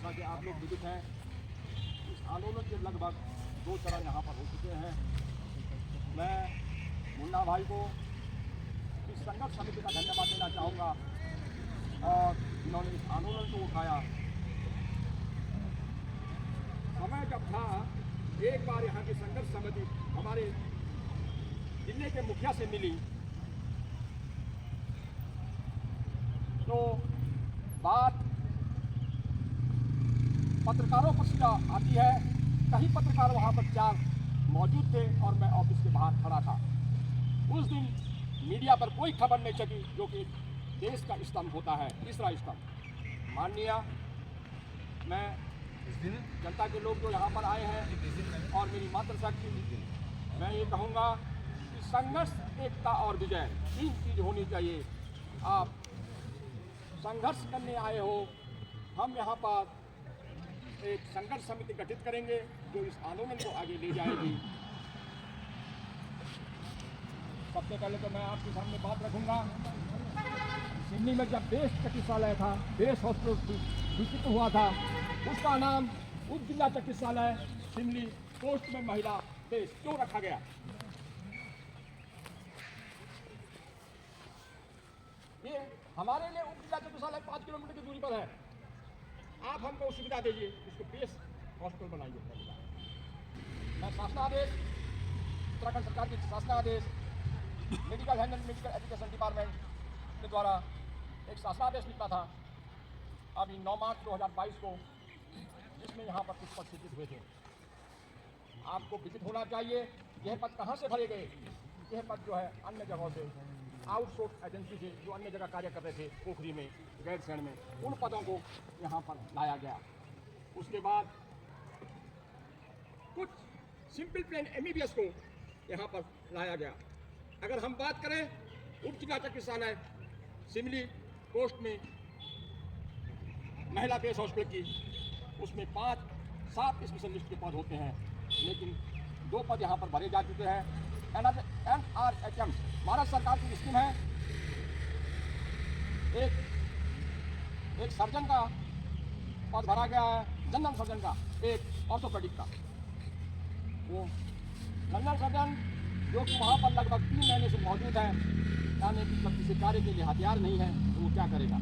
जैसा कि आप लोग विदित हैं, इस आंदोलन के लगभग 2 चरण यहाँ पर हो चुके हैं। मैं मुन्ना भाई को इस संघर्ष समिति का धन्यवाद देना चाहूँगा और इन्होंने इस आंदोलन को उठाया। समय जब था, एक बार यहाँ की संघर्ष समिति हमारे जिले के मुखिया से मिली तो बात पत्रकारों पर सीधा आती है। कई पत्रकार वहाँ पर 4 मौजूद थे और मैं ऑफिस के बाहर खड़ा था। उस दिन मीडिया पर कोई खबर नहीं चली, जो कि देश का स्तंभ होता है, तीसरा स्तंभ। माननीय, मैं जनता के लोग जो यहाँ पर आए हैं और मेरी मातृशक्ति, मैं ये कहूँगा कि संघर्ष, एकता और विजय 3 चीज़ होनी चाहिए। आप संघर्ष करने आए हो, हम यहाँ पर एक संघर्ष समिति गठित करेंगे जो इस आंदोलन को आगे ले जाएगी। सबसे पहले तो मैं आपके सामने बात रखूँगा, सिडनी में जब बेस्ट चिकित्सालय था, बेस्ट हॉस्पिटल विकसित हुआ था, उसका नाम उप जिला चिकित्सालय शिमली पोस्ट में महिला बेस क्यों रखा गया? ये हमारे लिए उप जिला चिकित्सालय 5 किलोमीटर की दूरी पर है। आप हमको सुविधा दीजिए, इसको बेस हॉस्पिटल बनाइए। मैं शासनादेश, उत्तराखंड सरकार की शासनादेश medical health and medical education department के द्वारा एक शासनादेश निकला था अभी 9 मार्च 2022 को, जिसमें यहाँ पर कुछ पद सृजित हुए थे। आपको विदित होना चाहिए यह पद कहाँ से भरे गए। यह पद जो है अन्य जगहों से, आउटसोर्स एजेंसी से जो अन्य जगह कार्य कर रहे थे, पोखरी में, गैरसैंण में, उन पदों को यहाँ पर लाया गया। उसके बाद कुछ सिंपल प्लेन एमबीबीएस को यहाँ पर लाया गया। अगर हम बात करें उप जिला चिकित्सालय शिमली पोस्ट में महिला बेस हॉस्पिटल की, उसमें 5-7 स्पेशलिस्ट के पद होते हैं, लेकिन 2 पद यहाँ पर भरे जा चुके हैं। NRHM भारत सरकार की स्कीम है। एक सर्जन का पद भरा गया है, जनरल सर्जन का, एक ऑर्थोपेडिक का। वो जनरल सर्जन जो कि वहाँ पर लगभग 3 महीने से मौजूद है, यानी कि जब किसी कार्य के लिए हथियार नहीं है तो वो क्या करेगा।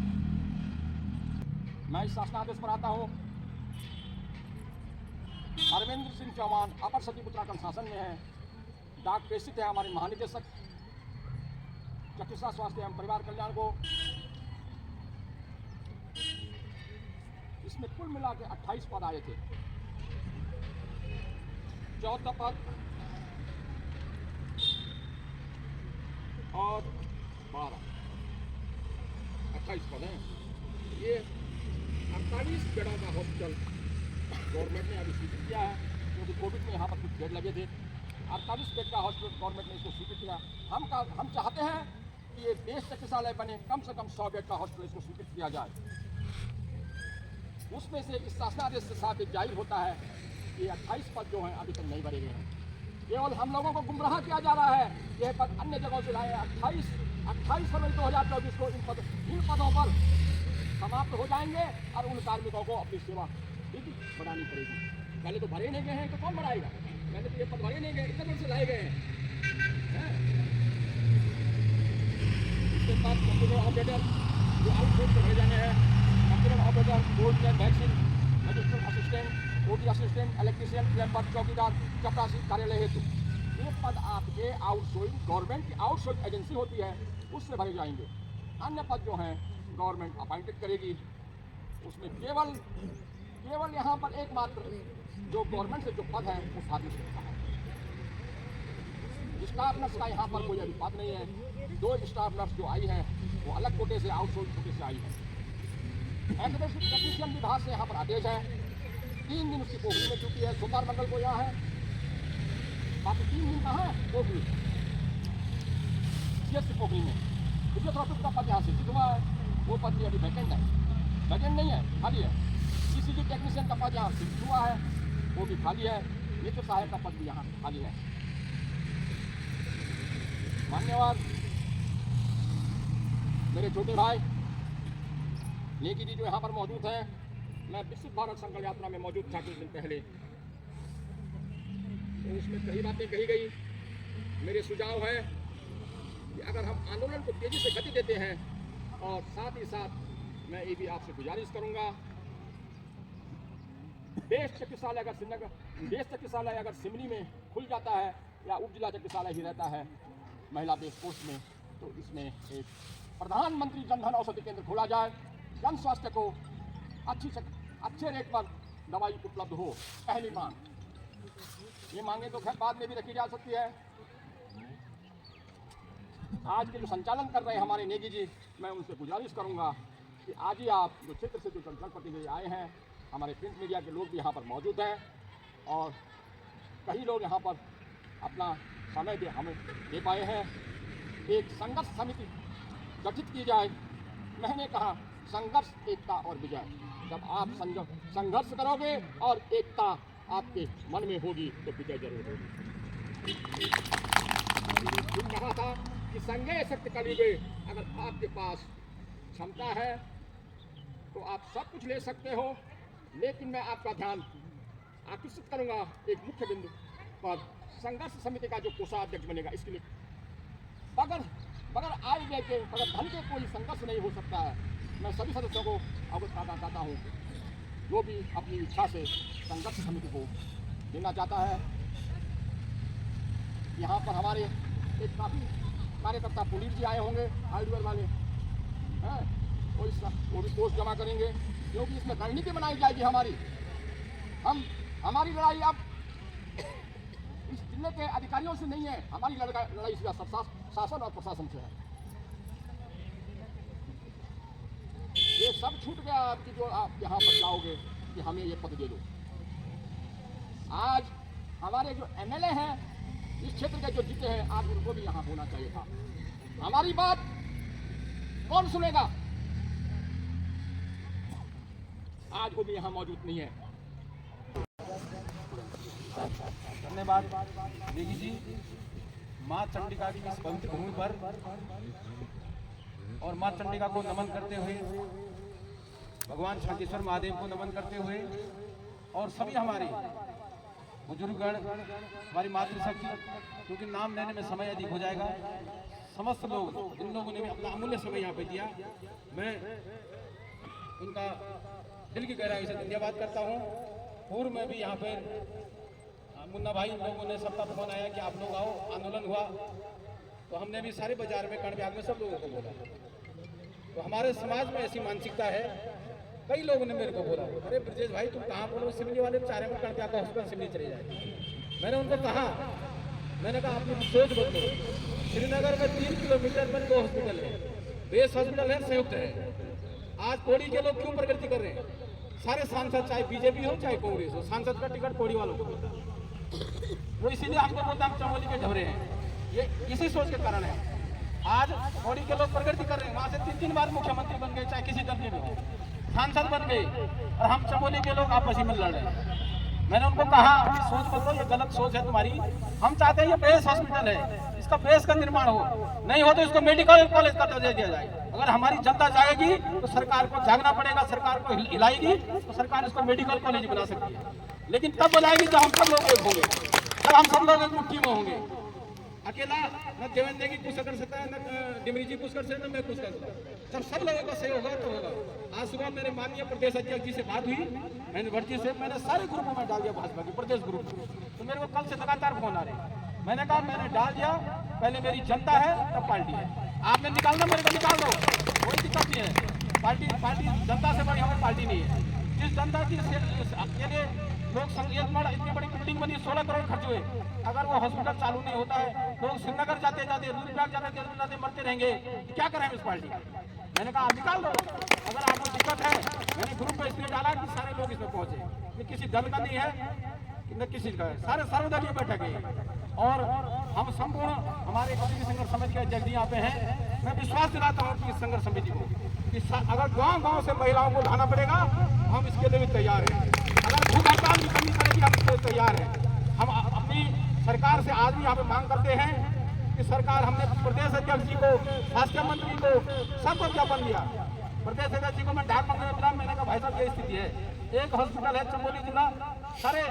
मैं इस शासनादेश पर आता हूँ। अरविंद सिंह चौहान अपर सचिव उत्तराखंड शासन में है। डॉक्टर प्रेषित है हमारे महानिदेशक चिकित्सा स्वास्थ्य एवं परिवार कल्याण को। इसमें कुल मिला के 28 पद आए थे। 14 पद और 12, 28 पद हैं। ये 48 बेडों का हॉस्पिटल गवर्नमेंट ने अभी स्वीकृत किया है, क्योंकि कोविड में यहाँ पर कुछ बेड लगे थे। 48 बेड का हॉस्पिटल गवर्नमेंट ने इसको स्वीकृत किया। हम चाहते हैं कि ये बेस चिकित्सालय बने, कम से कम 100 बेड का हॉस्पिटल इसको स्वीकृत किया जाए। उसमें से इस शासनादेश से साफ जाहिर होता है कि 28 पद जो हैं अभी तक नहीं भरे गए हैं। केवल हम लोगों को गुमराह किया जा रहा है। यह पद अन्य जगहों से लाए 28 फरवरी 2024 को इन पदों पर समाप्त हो जाएंगे और उन कार्मिकों को अपनी सेवा बढ़ानी पड़ेगी। पहले तो भरे नहीं गए हैं तो कौन बढ़ाएगा? पहले तो ये पद भरे नहीं गए, इतने दूर से लाए गए हैं। इसके बाद कंप्यूटर ऑपरेटर जो आउटसोर्स से भरे जाने हैं, कंप्यूटर ऑपरेटर, बोर्ड में vaccine, magistrate assistant, OT assistant, electrician, plumber, चौकीदार, चपरासी कार्यालय हेतु ये पद आपके आउटसोर्सिंग, गवर्नमेंट की आउटसोर्स एजेंसी होती है, उससे भरे जाएंगे। अन्य पद जो हैं गवर्नमेंट अपॉइंटेड करेगी। उसमें केवल यहाँ पर एकमात्र जो गवर्नमेंट से जो पद है वो खाली रहता है। स्टाफ नर्स का यहाँ पर कोई अभी पद नहीं है। 2 स्टाफ नर्स जो आई है वो अलग कोटे से, आउटसोर्स कोटे से आई है। एग्जीक्यूटिव टेक्नीशियन विभाग से यहाँ पर आदेश है। 3 दिन उसकी पोखरी में ड्यूटी है, सोमवार मंगल को यहाँ है, बाकी 3 दिन कहाँ है पोखरी, CSC पोखरी में। फिजियोथेरेपिस्ट का पद यहाँ से हुआ है, वो पद भी अभी वैकेंट है, वैकेंट नहीं है, खाली है। CCG टेक्नीशियन का पद यहाँ फिक्स हुआ है, वो भी खाली है। मित्र सहायक का पद भी यहाँ खाली है। धन्यवाद। मेरे छोटे भाई नेकी जी जो यहाँ पर मौजूद हैं, मैं विकसित भारत संकल्प यात्रा में मौजूद था कुछ दिन पहले, तो उसमें कई बातें कही गई। मेरे सुझाव है कि अगर हम आंदोलन को तेजी से गति देते हैं, और साथ ही साथ मैं ये भी आपसे गुजारिश करूंगा, देश चिकित्सालय अगर सिमरी में खुल जाता है या उप जिला चिकित्सालय ही रहता है महिला बेस पोस्ट में, तो इसमें एक प्रधानमंत्री जनधन औषधि केंद्र खोला जाए, जन स्वास्थ्य को अच्छे रेट पर दवाई उपलब्ध हो। पहली मांग। ये मांगे तो खैर बाद में भी रखी जा सकती है। आज के जो संचालन कर रहे हैं हमारे नेगी जी, मैं उनसे गुजारिश करूंगा कि आज ही आप जो क्षेत्र से जो जनप्रतिनिधि आए हैं, हमारे प्रिंट मीडिया के लोग भी यहाँ पर मौजूद हैं, और कई लोग यहाँ पर अपना समय हमें दे पाए हैं। एक संघर्ष समिति गठित की जाए। मैंने कहा संघर्ष, एकता और विजय। जब आप संघर्ष करोगे और एकता आपके मन में होगी तो विजय जरूर होगी। कहा था कि संघे शक्ति कलिगे। अगर आपके पास क्षमता है तो आप सब कुछ ले सकते हो, लेकिन मैं आपका ध्यान आकर्षित करूंगा एक मुख्य बिंदु पर। संघर्ष समिति का जो कोषाध्यक्ष बनेगा, इसके लिए बगैर आय व्यय के, बगैर धन के कोई संघर्ष नहीं हो सकता है। मैं सभी सदस्यों को अवगत कराना चाहता हूँ, जो भी अपनी इच्छा से संघर्ष समिति को देना चाहता है। यहाँ पर हमारे एक काफ़ी कार्यकर्ता पुलिस जी आए होंगे, हार्डवेयर वाले हैं, वो भी पोस्ट जमा करेंगे, क्योंकि इसमें रणनीति बनाई जाएगी हमारी लड़ाई अब इस जिले के अधिकारियों से नहीं है, हमारी लड़ाई सीधा शासन और प्रशासन से है। ये सब छूट गया आपकी, जो आप यहाँ पर जाओगे कि हमें ये पद दे दो। आज हमारे जो एमएलए हैं इस क्षेत्र के जो जीते हैं, आज उनको भी यहाँ होना चाहिए था। हमारी बात कौन सुनेगा? आज वो भी यहाँ मौजूद नहीं है। धन्यवाद नेगी जी। माँ चंडिका की इस पवित्र भूमि पर और माँ चंडिका को नमन करते हुए, भगवान शांतेश्वर महादेव को नमन करते हुए, और सभी हमारे बुजुर्गगण, हमारी मातृशक्ति, क्योंकि नाम लेने में समय अधिक हो जाएगा, समस्त लोग, जिन लोगों ने भी अपना अमूल्य समय यहाँ पे दिया, मैं उनका दिल की गहराई से धन्यवाद करता हूँ। पूर्व में भी यहाँ पर मुन्ना भाई लोगों ने सबका फोन आया कि आप लोग आओ, आंदोलन हुआ, तो हमने भी सारे बाजार में कर्णव्याग में सब लोगों को बोला। तो हमारे समाज में ऐसी मानसिकता है, कई लोगों ने मेरे को बोला, अरे ब्रजेश भाई तुम कहाँ बोलो, सिमली वाले चारे में कर्णव्याग का हॉस्पिटल सिमली चले जाए। मैंने उनको कहा, मैंने कहा अपनी सोच बदलो। श्रीनगर में 3 किलोमीटर पर 2 हॉस्पिटल है, बेस हॉस्पिटल है, संयुक्त है। आज पौड़ी के लोग क्यों प्रगति कर रहे हैं? सारे सांसद, चाहे बीजेपी हो चाहे कांग्रेस हो, सांसद का टिकट पौड़ी वालों को मिलता है। वो इसीलिए हमको बोलते हैं हम चमोली के ढबरे हैं। ये इसी सोच के कारण है। आज पौड़ी के लोग प्रगति कर रहे हैं, वहां से 3 बार मुख्यमंत्री बन गए, चाहे किसी दल के भी हो, सांसद बन गए, और हम चमोली के लोग आपस में लड़ रहे हैं। मैंने उनको कहा अपनी सोच बदलो, ये गलत सोच है तुम्हारी। हम चाहते हैं ये बेस हॉस्पिटल है, इसका बेस का निर्माण हो, नहीं हो तो इसको मेडिकल कॉलेज का दर्जा दिया जाए। अगर हमारी जनता चाहेगी तो सरकार को जागना पड़ेगा, सरकार को हिलाएगी तो सरकार इसको मेडिकल कॉलेज बना सकती है। लेकिन तब बनाएगी जब हम सब लोग एक होंगे, जब हम सब लोग एक मुट्ठी में होंगे। अकेला न देवेंद्र की कुछ कर सकता है, न डिमरी जी कुछ कर सकते, न मैं कुछ कर सकता। जब सब लोगों का सहयोग होगा तो होगा। आज सुबह मेरे माननीय प्रदेश अध्यक्ष जी से बात हुई, मैंने भर्ती से मैंने सारे ग्रुपों में डाल दिया, भाजपा के प्रदेश ग्रुप। तो मेरे को कल से लगातार फोन आ रहे। मैंने कहा मैंने डाल दिया, पहले मेरी जनता है तब पार्टी है। आपने निकालना, मेरे को निकाल दो, कोई दिक्कत नहीं है। पार्टी जनता से बड़ी हमारी पार्टी नहीं है। जिस जनता की के लिए लोग इतनी बड़ी बिल्डिंग बनी, 16 करोड़ खर्च हुए, अगर वो हॉस्पिटल चालू नहीं होता है, लोग श्रीनगर जाते जाते, रुद्रप्रयाग जाते मरते रहेंगे, क्या करें इस पार्टी? मैंने कहा निकाल दो। अगर आपको दिक्कत है, मैंने ग्रुप में इसलिए डाला कि सारे लोग इसमें पहुंचे। ये किसी दल का नहीं है न किसी का है, सारे सर्वदलीय बैठक है। और हम संपूर्ण हमारे कभी संघर्ष समिति के अध्यक्ष यहाँ पे हैं। मैं विश्वास दिलाता हूँ कि इस संघर्ष समिति को कि अगर गांव-गांव से महिलाओं को उठाना पड़ेगा, हम इसके लिए भी तैयार हैं। अगर भूख हड़ताल भी करनी पड़ेगी, हम इसके लिए तैयार हैं। हम अपनी सरकार से आज भी यहाँ पे मांग करते हैं कि सरकार, हमने प्रदेश अध्यक्ष जी को, स्वास्थ्य मंत्री को, सबको ज्ञापन दिया प्रदेश अध्यक्ष जी को मैं डाक मंगल में मिला, मैंने कहा भाई साहब ये स्थिति है, एक हॉस्पिटल है चमोली जिला, सारे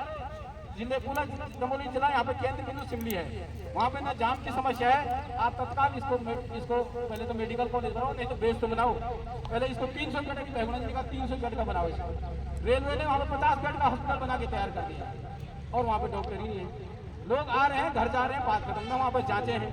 जिले पूरा चमोली जिला यहाँ पे केंद्र बिंदु सिमली है, वहाँ पे ना जाम की समस्या है, आप तत्काल इसको पहले तो मेडिकल कॉलेज बनाओ, नहीं तो बेस तो बनाओ, पहले इसको 300 बेड की भगवान जी का 300 बेड का बनाओ इसको। रेलवे ने वहाँ पे 50 बेड का हॉस्पिटल बना के तैयार कर दिया और वहाँ पे डॉक्टर ही नहीं है, लोग आ रहे हैं घर जा रहे हैं, बात खत्म ना, वहाँ पर जांचे हैं।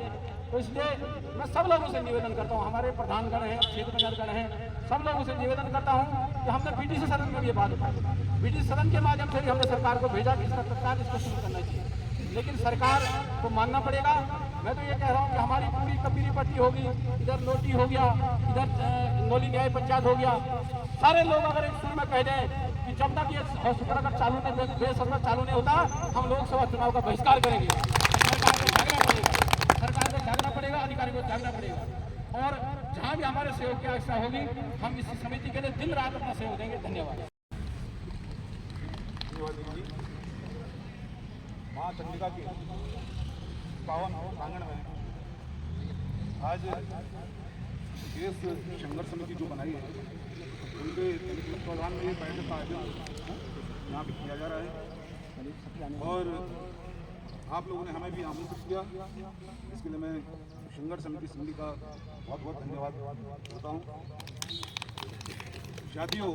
तो इसलिए मैं सब लोगों से निवेदन करता हूँ, हमारे प्रधानगण हैं, क्षेत्र प्रधानगण हैं, सब लोगों से निवेदन करता हूँ कि हमने बीडीसी सदन में भी ये बात उठाई, बीडीसी सदन के माध्यम से भी हमने सरकार को भेजा कि इसका तत्काल इसको शुरू करना चाहिए, लेकिन सरकार को मानना पड़ेगा। मैं तो ये कह रहा हूँ कि हमारी पूरी कबीरी पट्टी होगी, इधर नोटी हो गया, इधर नोली न्याय पंचायत हो गया, सारे लोग अगर एक सुर में कह दें कि जब तक ये हॉस्पिटल अगर चालू नहीं, बेसरकार चालू नहीं होता, हम लोकसभा चुनाव का बहिष्कार करेंगे। सरकार को जागना पड़ेगा, अधिकारी को जागना पड़ेगा, और जहाँ भी हमारे सहयोग की आवश्यकता होगी हम इस समिति के लिए दिन रात अपना सहयोग देंगे। धन्यवाद। माँ चंडिका के पावन आंगन में आज देश संघर्ष समिति जो बनाई है उनके प्रधान में ये बैठक का आयोजन यहाँ पे किया जा रहा है, और आप लोगों ने हमें भी आमंत्रित किया, इसके लिए मैं संघर्ष समिति सिमली का बहुत बहुत धन्यवाद करता हूँ। साथियों,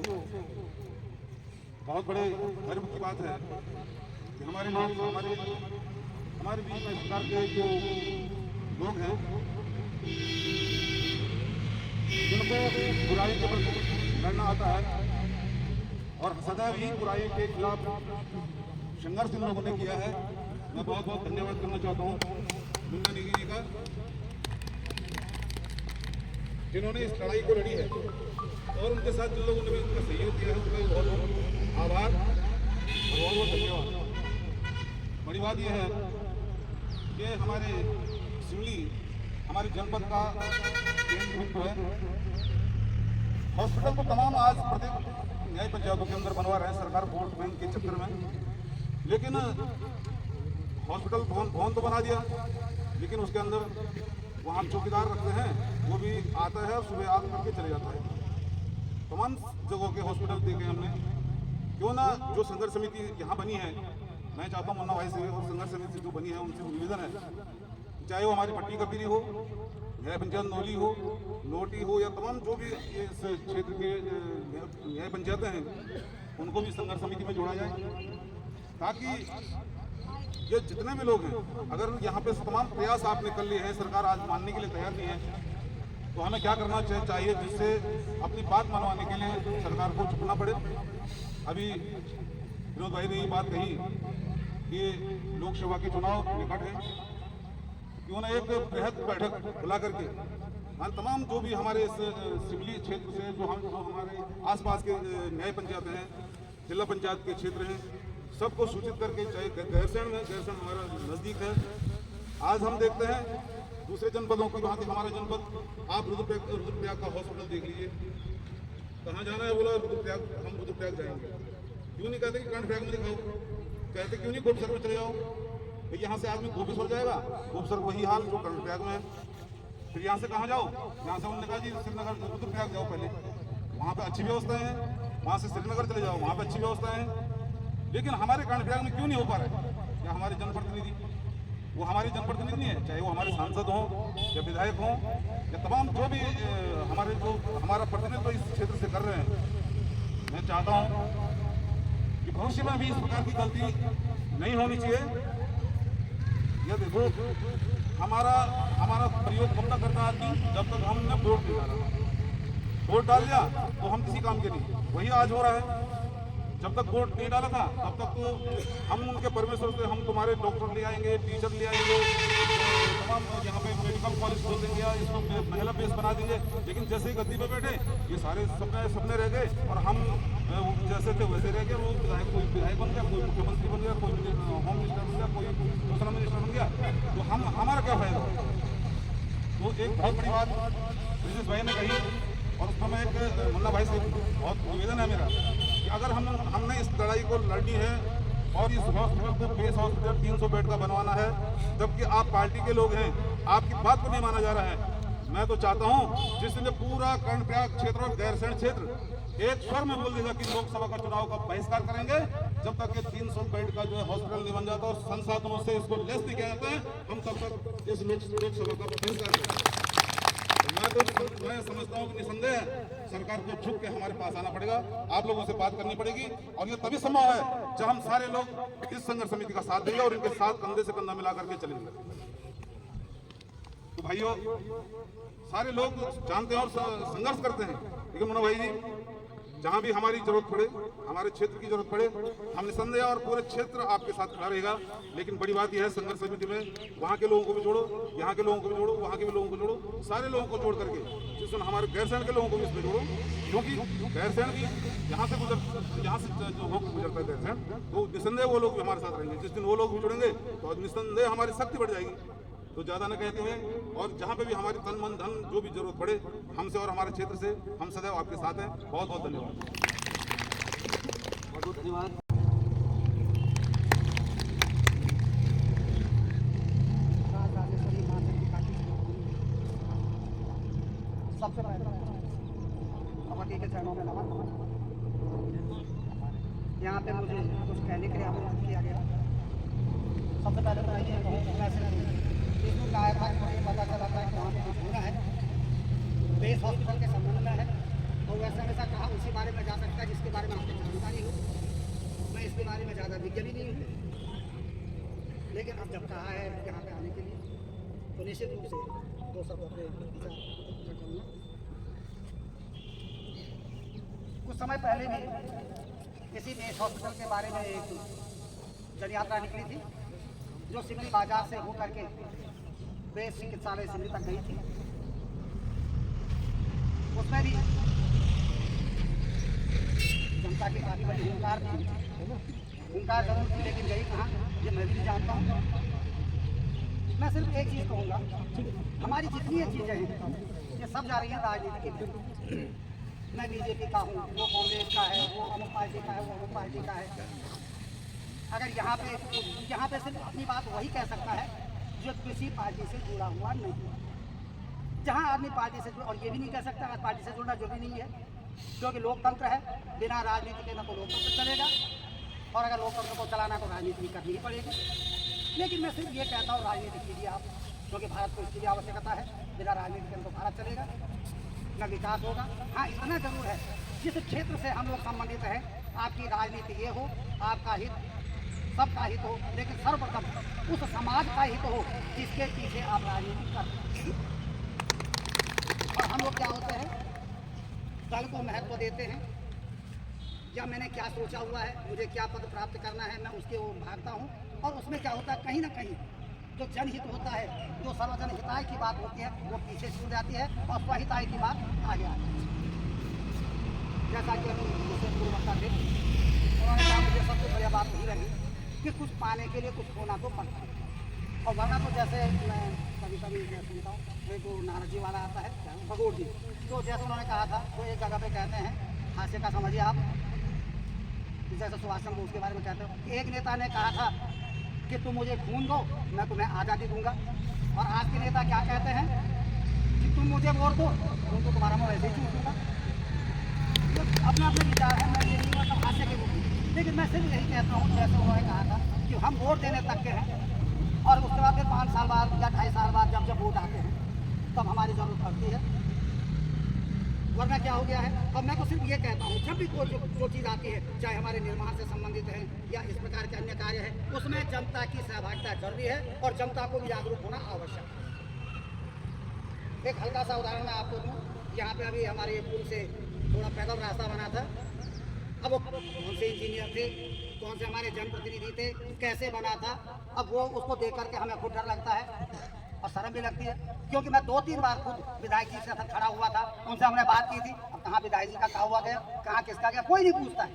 बहुत बड़े गर्व की बात है कि हमारे बीच में इस प्रकार के जो लोग हैं जिनको बुराई के प्रति लड़ना आता है और सदैव ही बुराई के खिलाफ संघर्ष इन लोगों ने किया है। मैं बहुत बहुत धन्यवाद करना चाहता हूँ दुर्गा निधि जी का, जिन्होंने इस लड़ाई को लड़ी है, और उनके साथ जिन लोगों ने भी उनका सहयोग किया है उनका बहुत बहुत आभार और बहुत बहुत धन्यवाद। बड़ी बात यह है कि हमारे सिमली हमारे जनपद का केंद्र बिंदु है। हॉस्पिटल तो तमाम आज प्रत्येक न्याय पंचायतों के अंदर बनवा रहे हैं सरकार वोट बैंक के चक्कर में, लेकिन हॉस्पिटल भवन तो बना दिया, लेकिन उसके अंदर वहाँ चौकीदार रखते हैं, वो भी आता है और सुबह आग करके चले जाता है। तमाम जगहों के हॉस्पिटल देखे हमने, क्यों ना जो संघर्ष समिति यहाँ बनी है, मैं चाहता हूँ मुन्ना भाई से और संघर्ष समिति जो बनी है उनसे निवेदन है, चाहे वो हमारी पट्टी कबीरी हो, न्याय पंचायत नौली हो, नोटी हो, या तमाम जो भी इस क्षेत्र के न्याय पंचायतें हैं उनको भी संघर्ष समिति में जोड़ा जाए, ताकि ये जितने भी लोग हैं, अगर यहाँ पे तमाम प्रयास आपने कर लिए हैं, सरकार आज मानने के लिए तैयार नहीं है, तो हमें क्या करना चाहिए जिससे अपनी बात मनवाने के लिए सरकार को झुकना पड़े। अभी विनोद भाई ने ये बात कही कि लोकसभा के चुनाव निकट है, क्यों ना एक बृहद बैठक बुला करके तमाम जो भी हमारे इस सिमली क्षेत्र से जो हमारे आसपास के न्याय पंचायत हैं, जिला पंचायत के क्षेत्र हैं, सबको सूचित करके, चाहे गैरसैंण हमारा नज़दीक है, आज हम देखते हैं दूसरे जनपदों की बात, हमारा जनपद आप रुद्रप्रयाग का हॉस्पिटल देख लीजिए, कहाँ जाना है बोला रुद्रप्रयाग, हम रुद्रप्रयाग जाएंगे, क्यों नहीं कहते कि कर्णप्रयाग में दिखाओ, कहते क्यों नहीं गोपसर में चले जाओ, फिर यहाँ से आदमी गोपेश्वर जाएगा, गोपेश्वर वही हाल जो कर्णप्रयाग में है, फिर यहाँ से कहाँ जाओ, यहाँ से उन्होंने कहा जी श्रीनगर रुद्रप्रयाग जाओ पहले, वहाँ पे अच्छी व्यवस्थाएं हैं, वहाँ से श्रीनगर चले जाओ, वहाँ पे अच्छी व्यवस्थाएं हैं, लेकिन हमारे कर्णप्रयाग में क्यों नहीं हो पा रहा है? या हमारे जनप्रतिनिधि, वो हमारे जनप्रतिनिधि नहीं है, चाहे वो हमारे सांसद हों या विधायक हों या तमाम जो भी हमारा प्रतिनिधित्व इस क्षेत्र से कर रहे हैं, मैं चाहता हूँ कि भविष्य में भी इस प्रकार की गलती नहीं होनी चाहिए। ये देखो, हमारा प्रयोग कब तक करता आदमी, जब तक हमने वोट नहीं डाला, वोट डाल दिया तो हम किसी काम के नहीं, वही आज हो रहा है। जब तक वोट नहीं डाला था तब तक तो हम उनके परमेश्वर से हम तुम्हारे डॉक्टर ले आएंगे, टीचर ले आएंगे, तमाम यहाँ पे मेडिकल कॉलेज खोल देंगे या इसको महिला बेस बना देंगे, लेकिन जैसे ही गद्दी पे बैठे ये सारे सपने रह गए और हम जैसे थे वैसे रह गए। वो कोई विधायक बन गया, कोई मुख्यमंत्री बन गया, कोई होम मिनिस्टर बन गया, कोई दूसरा मिनिस्टर बन गया, तो हमारा क्या फायदा? तो एक बहुत बड़ी बात ब्रिजेश भाई ने कही और उसमें मैं एक मुन्ना भाई से बहुत निवेदन है मेरा कि अगर हमने इस लड़ाई को लड़नी है और इस हॉस्पिटल को बेस हॉस्पिटल 300 बेड का बनवाना है, जबकि आप पार्टी के लोग हैं, आपकी बात को नहीं माना जा रहा है, मैं तो चाहता हूं जिस दिन पूरा कर्णप्रयाग क्षेत्र और गैरसैंण क्षेत्र एक स्वर में बोल देगा कि लोकसभा का चुनाव का बहिष्कार करेंगे, जब तक ये 300 बेड का जो है हॉस्पिटल नहीं बन जाता और संसाधनों से इसको लेस नहीं किया जाता है, हम तब तक इस लोकसभा का बहिष्कार करेंगे। तो मैं समझता हूँ कि निसंदेह सरकार को झुक के हमारे पास आना पड़ेगा, आप लोगों से बात करनी पड़ेगी, और ये तभी संभव है जब हम सारे लोग इस संघर्ष समिति का साथ देंगे और इनके साथ कंधे से कंधा मिला करके चलेंगे। तो भाइयों, सारे लोग जानते हैं और संघर्ष करते हैं, लेकिन मनोज भाई जी, जहां भी हमारी जरूरत पड़े, हमारे क्षेत्र की जरूरत पड़े, हम निसंदेह और पूरे क्षेत्र आपके साथ खड़ा रहेगा। लेकिन बड़ी बात यह है, संघर्ष समिति में वहां के लोगों को भी जोड़ो, यहाँ के लोगों को भी जोड़ो, वहां के भी लोगों को जोड़ो, सारे लोगों को जोड़ करके, जिसमें हमारे गैरसैंण के लोगों को भी इसमें जोड़ो, क्योंकि गैरसैंण भी यहाँ से जो होकर गुजरता है गैरसैंण, तो निसंदेह वो लोग भी हमारे साथ रहेंगे। जिस दिन वो लोग भी जुड़ेंगे तो निसंदेह हमारी शक्ति बढ़ जाएगी। तो ज़्यादा न कहते हुए, और जहाँ पे भी हमारी तन मन धन जो भी जरूरत पड़े, हमसे और हमारे क्षेत्र से हम सदैव आपके साथ हैं। बहुत बहुत धन्यवाद। बहुत बहुत धन्यवाद। सबसे पहले भगवती के चरणों में नमन। यहाँ पे मुझे कुछ कहने के लिए आमंत्रित किया गया। सबसे पहले तो ये कहूँ, मैसेज फेसबुक आया था कि मुझे पता चला था कि वहाँ पे कुछ होना है, बेस हॉस्पिटल के संबंध में है, तो वैसे हमेशा कहा उसी बारे में जा सकता है जिसके बारे में आपको जानकारी हो। मैं इसके बारे में ज़्यादा विज्ञ भी नहीं हूँ, लेकिन अब जब कहा है यहाँ पे आने के लिए, तो निश्चित रूप से दो सब अपने विचार करूँगा। कुछ समय पहले भी इसी बेस हॉस्पिटल के बारे में एक जनयात्रा निकली थी, जो सिमरी बाजार से होकर के बेस चिकित्सालय सिमरी तक गई थी। उसमें भी जनता की काफी बड़ी हुंकार थी, हुंकार जरूर थी, लेकिन गई कहाँ ये मैं भी नहीं जानता हूँ। मैं सिर्फ एक चीज़ कहूँगा, हमारी जितनी ये चीज़ें हैं ये सब जा रही हैं राजनीति के विरुद्ध। मैं बीजेपी का हूँ, वो कांग्रेस का है, वो अमुक पार्टी का है, वो अमुक पार्टी का है। अगर यहाँ पे सिर्फ अपनी बात वही कह सकता है जो किसी पार्टी से जुड़ा हुआ नहीं। जहाँ आदमी पार्टी से जुड़ा, और ये भी नहीं कह सकता पार्टी से जुड़ना जो भी नहीं है, क्योंकि लोकतंत्र है, बिना राजनीति के न तो लोकतंत्र चलेगा, और अगर लोकतंत्र को चलाना तो राजनीति भी करनी ही पड़ेगी। लेकिन मैं सिर्फ ये कहता हूँ, राजनीति कीजिए आप, क्योंकि भारत को इसकी भी आवश्यकता है। बिना राजनीति के तो भारत चलेगा न विकास होगा। हाँ, इतना जरूर है, जिस क्षेत्र से हम लोग संबंधित हैं, आपकी राजनीति ये हो, आपका हित सबका हित हो, लेकिन सर्वप्रथम उस समाज का हित हो जिसके पीछे आप राजनीति करते हैं। और हम लोग क्या होते हैं, दल को महत्व देते हैं, या मैंने क्या सोचा हुआ है, मुझे क्या पद प्राप्त करना है, मैं उसके ओर भागता हूँ। और उसमें क्या होता है, कहीं ना कहीं जो जनहित होता है, जो सर्वजन हिताय की बात होती है, वो पीछे छूट जाती है और स्वहिताय की बात आगे आती है। जैसा कि अभी दूसरे पूर्ववक्ता थे, उन्होंने कहा मुझे सबसे बढ़िया बात यही लगी कि कुछ पाने के लिए कुछ होना तो पड़ता है, और वरना तो जैसे मैं कभी कभी सुनता हूँ, मेरे को नारद जी वाला आता है, भगोड़ जी, तो जैसे उन्होंने कहा था, तो एक जगह पे कहते हैं, हास्य का समझिए आप, जैसे सुभाष चंद्र बोस के बारे में कहते हो, एक नेता ने कहा था कि तुम मुझे खून दो, मैं तुम्हें आज़ादी दूंगा। और आज के नेता क्या कहते हैं कि तुम मुझे वोट दो, तो तुम्हारा मैं वैसे ही चूज दूंगा। तो अपना अपने विचार है, मैं ये नहीं मतलब हास्य के रूप में, लेकिन मैं सिर्फ यही कहता हूँ, जैसे उन्होंने कहा था कि हम वोट देने तक के हैं, और उसके बाद फिर 5 साल बाद या 2.5 साल बाद जब वोट आते हैं तब हमारी ज़रूरत पड़ती है, वरना क्या हो गया है। और मैं तो सिर्फ ये कहता हूँ, जब भी कोई जो चीज़ आती है, चाहे हमारे निर्माण से संबंधित है या इस प्रकार के अन्य कार्य है, उसमें जनता की सहभागिता जरूरी है और जनता को भी जागरूक होना आवश्यक है। एक हल्का सा उदाहरण मैं आपको दूँ, यहाँ पे अभी हमारे पुल से थोड़ा पैदल रास्ता बना था। अब वो कौन से इंजीनियर थे, कौन से हमारे जनप्रतिनिधि थे, कैसे बना था, अब वो उसको देख करके हमें खुद डर लगता है और शर्म भी लगती है, क्योंकि मैं 2-3 बार खुद विधायक जी से खड़ा हुआ था, उनसे हमने बात की थी, अब कहाँ विधायक जी का कहा हुआ गया, कहाँ किसका गया, कोई नहीं पूछता है।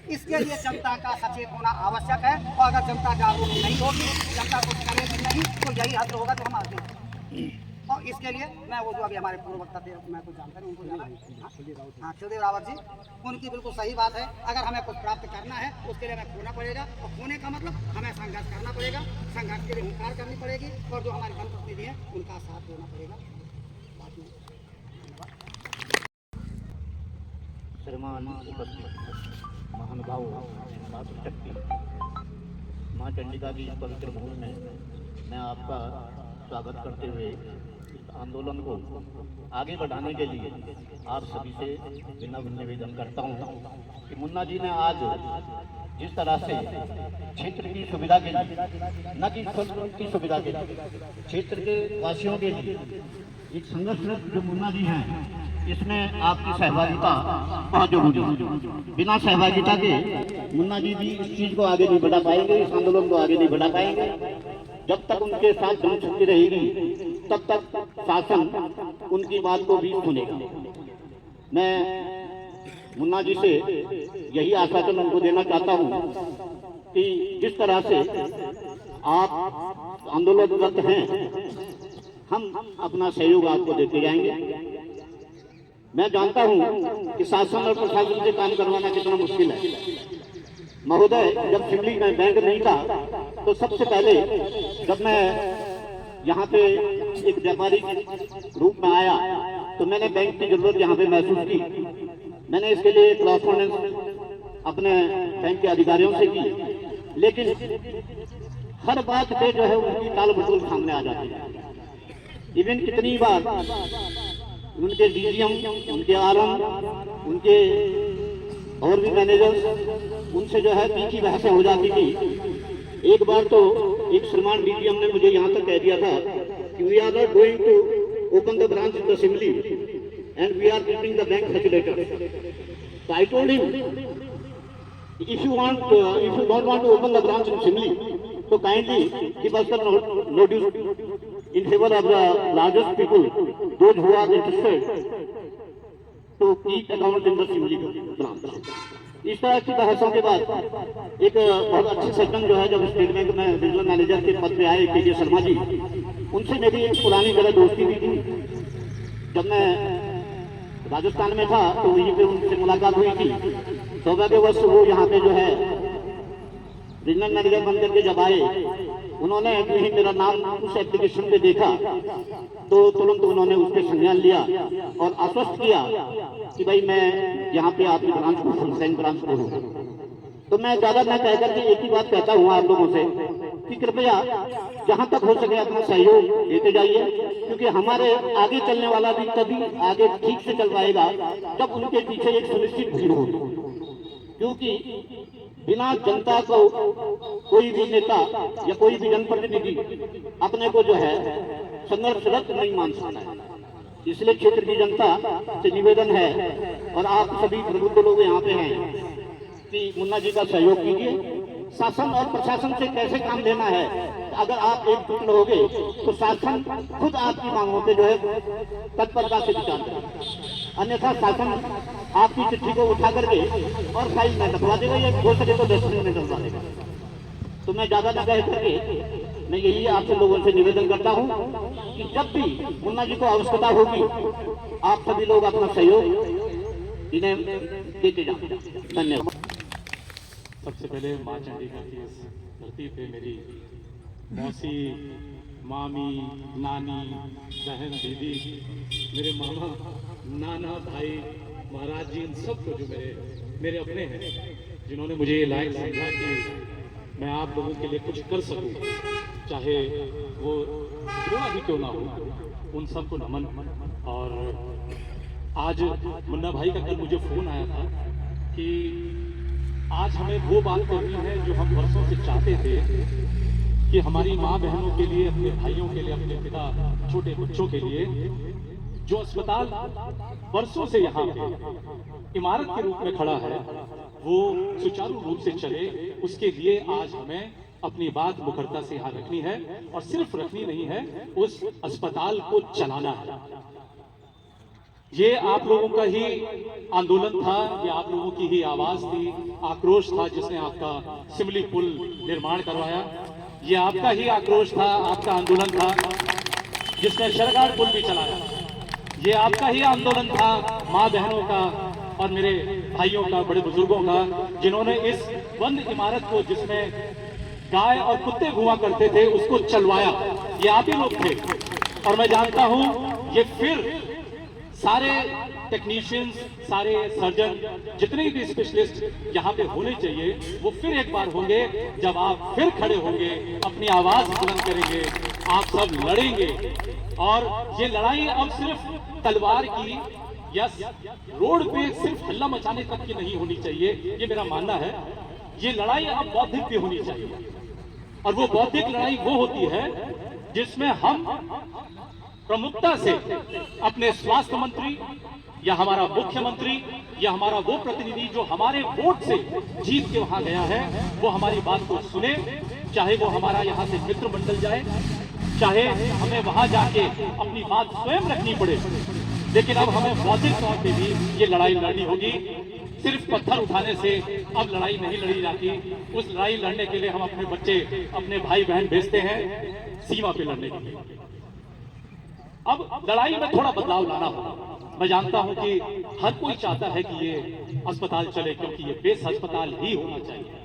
इसके लिए जनता का सचेत होना आवश्यक है, और अगर जनता जागरूक नहीं होगी, जनता को करेगी नहीं, तो यही हद होगा तो हम आते हैं। और इसके लिए मैं वो जो अभी हमारे पूर्ववक्ता थे, मैं कुछ जानता नहीं, उनको जाना, हाँ शिवदेव रावत जी, उनकी बिल्कुल सही बात है। अगर हमें कुछ प्राप्त करना है, उसके लिए हमें खोना पड़ेगा, और खोने का मतलब हमें संघर्ष करना पड़ेगा, संघर्ष के लिए हुंकार करनी पड़ेगी, और जो हमारे जनप्रतिनिधि हैं उनका साथ देना पड़ेगा। बाकी श्रीमान उपस्थित महानुभाव मातृशक्ति माँ चंडिका की इस पवित्र भूमि में मैं आपका स्वागत करते हुए इस आंदोलन को आगे बढ़ाने के लिए आप सभी से विनम्र निवेदन करता हूँ कि मुन्ना जी ने आज जिस तरह से क्षेत्र की सुविधा के लिए, न कि स्वतंत्र की सुविधा के लिए, क्षेत्र के वासियों के लिए एक संघर्षरत जो मुन्ना जी हैं, इसमें आपकी सहभागिता बहुत जरूरी है। बिना सहभागिता के मुन्ना जी भी इस चीज को आगे नहीं बढ़ा पाएंगे, इस आंदोलन को आगे नहीं बढ़ा पाएंगे। जब तक उनके साथ जनशक्ति रहेगी तब तक शासन उनकी बात को भी सुनेगा। मैं मुन्ना जी से यही आश्वासन उनको देना चाहता हूँ कि जिस तरह से आप आंदोलनरत हैं, हम अपना सहयोग आपको देते जाएंगे। मैं जानता हूं कि शासन और प्रशासन से काम करवाना कितना मुश्किल है। महोदय, जब सिमली में बैंक नहीं था तो सबसे पहले जब मैं यहाँ पे एक व्यापारी रूप में आया तो मैंने बैंक की जरूरत यहाँ पे महसूस की। मैंने इसके लिए कॉरेस्पॉन्डेंस अपने बैंक के अधिकारियों से की, लेकिन हर बात पे जो है उनकी टाल मटोल सामने आ जाती है। इवन कितनी बार उनके डीजीएम, उनके आरएम, उनके और भी मैनेजर, उनसे जो है तीखी बहसें हो जाती थी। एक बार तो एक श्रीमान डीजीएम ने मुझे यहाँ तक कह दिया था कि we are not going to open the branch in the Simli and we are keeping the bank facilitator. So I told him, if you don't want to open the branch in Simli, so kindly give us the notice in favor of the largest people, those who are interested to keep account in the Simli branch. इस तरह की बहसों के बाद एक बहुत अच्छे सज्जन जो है, जब स्टेट बैंक में रीजनल मैनेजर के पद पे आए के शर्मा जी, उनसे मेरी एक पुरानी तरह दोस्ती भी थी। जब मैं राजस्थान में था तो वहीं पे उनसे मुलाकात हुई थी। सौभाग्यवश वो यहाँ पे जो है रीजनल मैनेजर बन करके जब आए, उन्होंने ही मेरा नाम उस एप्लीकेशन पे देखा तो तुरंत उन्होंने उस पर संज्ञान लिया और आश्वस्त किया कि भाई मैं यहाँ पे आपकी ब्रांच को फुल टाइम ब्रांच को हूँ। तो मैं ज्यादा न कह करके एक ही बात कहता हूँ आप लोगों से कि कृपया जहाँ तक हो सके अपना सहयोग देते जाइए, क्योंकि हमारे आगे चलने वाला भी तभी आगे ठीक से चल पाएगा जब उनके पीछे एक सुनिश्चित भीड़ होगी। क्योंकि बिना जनता को कोई भी नेता या कोई भी जनप्रतिनिधि अपने को जो है संघर्षरत नहीं मान सकता है। इसलिए क्षेत्र की जनता से निवेदन है और आप सभी प्रबुद्ध लोग यहाँ पे हैं कि मुन्ना जी का सहयोग कीजिए। शासन और प्रशासन से कैसे काम लेना है, अगर आप एकजुट रहोगे तो शासन खुद आपकी मांगों पे जो है तत्परता से विचार करेगा। अन्यथा शासन आपकी चिट्ठी को उठा करके और फाइल में रखवा देगा या हो सके तो डस्टबिन में डलवा देगा। तो मैं ज्यादा न कह करके मैं यही आपसे लोगों से निवेदन करता हूँ कि जब भी मुन्ना जी को आवश्यकता होगी आप सभी लोग अपना सहयोग इन्हें देते जाए। धन्यवाद। सबसे पहले माँ चंडिका की इस धरती पे मेरी मौसी, मामी, नानी, बहन, दीदी, मेरे मामा, नाना, भाई, महाराज जी, इन सबको जो मेरे अपने हैं, जिन्होंने मुझे ये लायक समझा कि मैं आप लोगों के लिए कुछ कर सकूं, चाहे वो थोड़ा भी क्यों ना हो, उन सबको नमन। और आज मुन्ना भाई का कल मुझे फोन आया था कि आज हमें वो बात करनी है जो हम वर्षों से चाहते थे कि हमारी माँ बहनों के लिए, अपने भाइयों के लिए, अपने पिता, छोटे बच्चों के लिए जो अस्पताल वर्षों से यहाँ पे इमारत के रूप में खड़ा है वो सुचारू रूप से चले, उसके लिए आज हमें अपनी बात मुखरता से यहाँ रखनी है। और सिर्फ रखनी नहीं है, उस अस्पताल को चलाना है। ये आप लोगों का ही आंदोलन था, ये आप लोगों की ही आवाज थी, आक्रोश था जिसने आपका सिमली पुल निर्माण करवाया। ये आपका ही आक्रोश था, आपका आंदोलन था जिसने शरगार पुल भी चलाया। ये आपका ही आंदोलन था माँ बहनों का और मेरे भाइयों का, बड़े बुजुर्गों का, जिन्होंने इस बंद इमारत को जिसमें गाय और कुत्ते घुमा करते थे उसको चलवाया। ये आप ही लोग थे। और मैं जानता हूं ये फिर सारे टेक्नीशियंस, सारे सर्जन, जितने भी स्पेशलिस्ट यहाँ पे होने चाहिए वो फिर एक बार होंगे जब आप फिर खड़े होंगे, अपनी आवाज बुलंद करेंगे, आप सब लड़ेंगे। और ये लड़ाई अब सिर्फ तलवार की या रोड पे सिर्फ हल्ला मचाने तक की नहीं होनी चाहिए, ये मेरा मानना है। ये लड़ाई अब बौद्धिक भी होनी चाहिए, और वो बौद्धिक लड़ाई वो होती है जिसमें हम प्रमुखता से अपने स्वास्थ्य मंत्री या हमारा मुख्यमंत्री या हमारा वो प्रतिनिधि जो हमारे वोट से जीत के वहां गया है, वो हमारी बात को सुने, चाहे वो हमारा यहाँ से मित्र मंडल जाए, चाहे हमें वहां जाके अपनी बात स्वयं रखनी पड़े, लेकिन अब हमें बौद्धिक तौर पे भी ये लड़ाई लड़नी होगी। सिर्फ पत्थर उठाने से अब लड़ाई नहीं लड़ी जाती। उस लड़ाई लड़ने के लिए हम अपने बच्चे, अपने भाई बहन भेजते हैं सीमा पे लड़ने के लिए। अब लड़ाई में थोड़ा बदलाव लाना होगा। मैं जानता हूं कि हर कोई चाहता है कि ये अस्पताल चले, क्योंकि ये बेस अस्पताल ही होना चाहिए।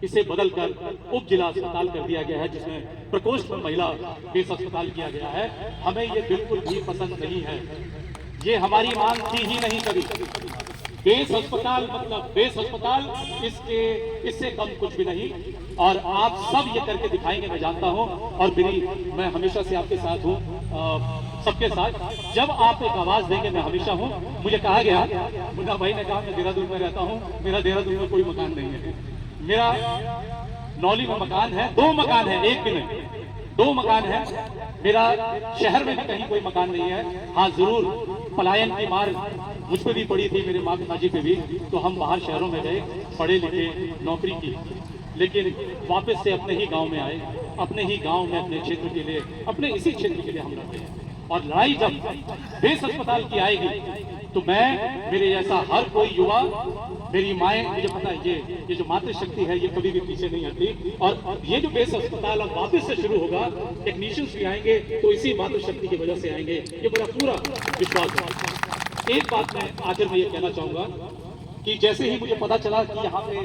इसे बदलकर उप जिला अस्पताल कर दिया गया है, जिसमें प्रकोष्ठ में महिला बेस अस्पताल किया गया है। हमें ये बिल्कुल भी पसंद नहीं है, ये हमारी मांग थी ही नहीं कभी। बेस अस्पताल मतलब बेस अस्पताल, इससे कम कुछ भी नहीं। और आप सब ये करके दिखाएंगे, मैं जानता हूं। और मैं हमेशा से आपके साथ हूं, सबके साथ। जब आप एक आवाज देंगे मैं हमेशा हूं। मुझे कहा गया, मुन्ना भाई ने कहा मैं देहरादून में रहता हूं, मेरा देहरादून में कोई मकान नहीं है। मेरा नौली में मकान है, 2 मकान है, एक भी नहीं, 2 मकान है। मेरा शहर में भी कहीं कोई मकान नहीं है। हाँ, जरूर पलायन की मार मुझ पे भी पड़ी थी, मेरे माँ पिताजी पे भी, तो हम बाहर शहरों में गए, पढ़े लिखे, नौकरी की, लेकिन वापस से अपने ही गांव में आए। अपने ही गांव में अपने क्षेत्र के लिए, अपने इसी क्षेत्र के लिए हम लड़ते हैं। और लड़ाई जब बेस अस्पताल की आएगी तो मैं, मेरे जैसा हर कोई युवा, मेरी माएँ, मुझे पता है ये जो मातृशक्ति है ये कभी भी पीछे नहीं हटती। और ये जो बेस अस्पताल अब वापस से शुरू होगा, टेक्नीशियंस भी आएंगे तो इसी मातृशक्ति की वजह से आएंगे, ये मेरा पूरा विश्वास है। एक बात मैं आखिर में ये कहना चाहूंगा कि जैसे ही मुझे पता चला कि यहाँ पे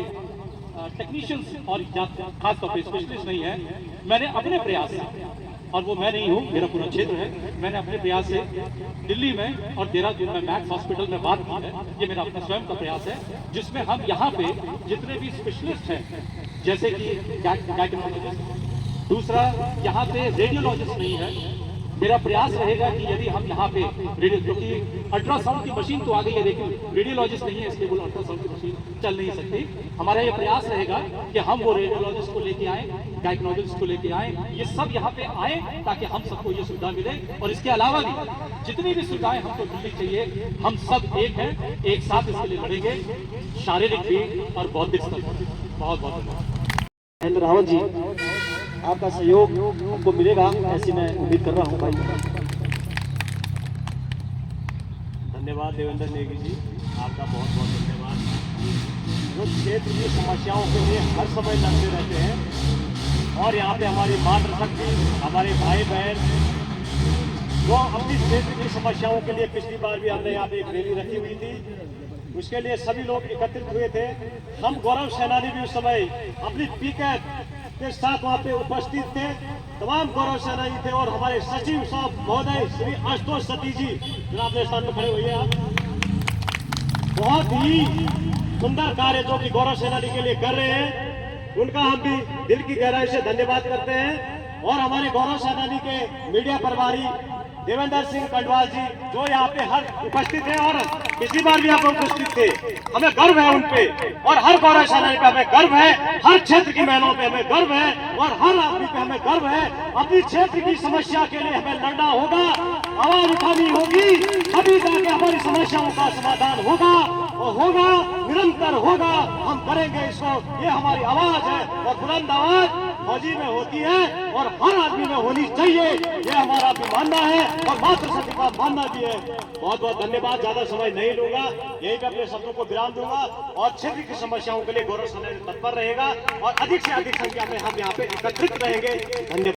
टेक्नीशियंस और खासतौर पर स्पेशलिस्ट नहीं है, मैंने अपने प्रयास से, और वो मैं नहीं हूँ, मेरा पूरा क्षेत्र है, मैंने अपने प्रयास से दिल्ली में और देहरादून में मैक्स हॉस्पिटल में बात की है। ये मेरा अपना स्वयं का प्रयास है, जिसमें हम यहाँ पे जितने भी स्पेशलिस्ट हैं, जैसे कि गायनेकोलॉजिस्ट, दूसरा यहाँ पे रेडियोलॉजिस्ट नहीं है। मेरा प्रयास रहेगा कि यदि हम यहाँ पे रेडियो, क्योंकि अल्ट्रासाउंड की मशीन तो आ गई है, लेकिन रेडियोलॉजिस्ट नहीं है, इसलिए बोलो अल्ट्रासाउंड की मशीन चल नहीं सकती। हमारा ये प्रयास रहेगा कि हम वो रेडियोलॉजिस्ट को लेके आए, गायनेकोलॉजिस्ट को लेके आए, ये सब यहाँ पे आए ताकि हम सबको ये सुविधा मिले। और इसके अलावा भी जितनी भी सुविधाएं हमको मिलनी चाहिए, हम सब एक हैं, एक साथ इसके लिए लड़ेंगे, शारीरिक भी और बौद्धिक स्तर पर। बहुत बहुत महेंद्र रावत जी, आपका सहयोग हमको मिलेगा ऐसी मैं उम्मीद कर रहा हूँ भाई। धन्यवाद देवेंद्र नेगी जी, आपका बहुत बहुत धन्यवाद। जो क्षेत्र की समस्याओं के लिए हर समय लड़ते रहते हैं, और यहाँ पे हमारी मातृशक्ति, हमारे भाई बहन जो अपनी क्षेत्र की समस्याओं के लिए, पिछली बार भी हमने यहाँ पे एक रैली रखी हुई थी, उसके लिए सभी लोग एकत्रित हुए थे। हम गौरव सेनानी भी उस समय अपनी पिकेट के साथ वहाँ पे उपस्थित थे, तमाम गौरव सेनानी थे। और हमारे सचिव साहब महोदय श्री आशुतोष सती जी, जो अपने स्थान पर खड़े हुए हैं, बहुत ही सुंदर कार्य जो कि गौरव सेनानी के लिए कर रहे हैं, उनका हम भी दिल की गहराई से धन्यवाद करते हैं। और हमारे गौरव सेनानी के मीडिया प्रभारी देवेंद्र सिंह कंडवाल जी, जो यहाँ पे हर उपस्थित है, और पिछली बार भी यहाँ पे उपस्थित थे, हमें गर्व है उन पे, और हर गौरव सेनानी पे हमें गर्व है, हर क्षेत्र की महिलाओं पे हमें गर्व है, और हर आदमी पे हमें गर्व है। अपनी क्षेत्र की समस्या के लिए हमें लड़ना होगा, आवाज उठानी होगी, तभी जाके हमारी समस्याओं का समाधान होगा, और होगा, निरंतर होगा, हम करेंगे इसको। ये हमारी आवाज है, और बुलंद आवाज फौजी में होती है और हर आदमी में होनी चाहिए, ये हमारा भी मानना है और मातृशक्ति का मानना भी है। बहुत बहुत धन्यवाद, ज्यादा समय नहीं लूंगा, यही पे अपने शब्दों को विराम दूंगा। और क्षेत्र की समस्याओं के लिए गौरव सेनानी तत्पर रहेगा, और अधिक से अधिक संख्या में हम यहाँ पे एकत्रित रहेंगे। धन्यवाद।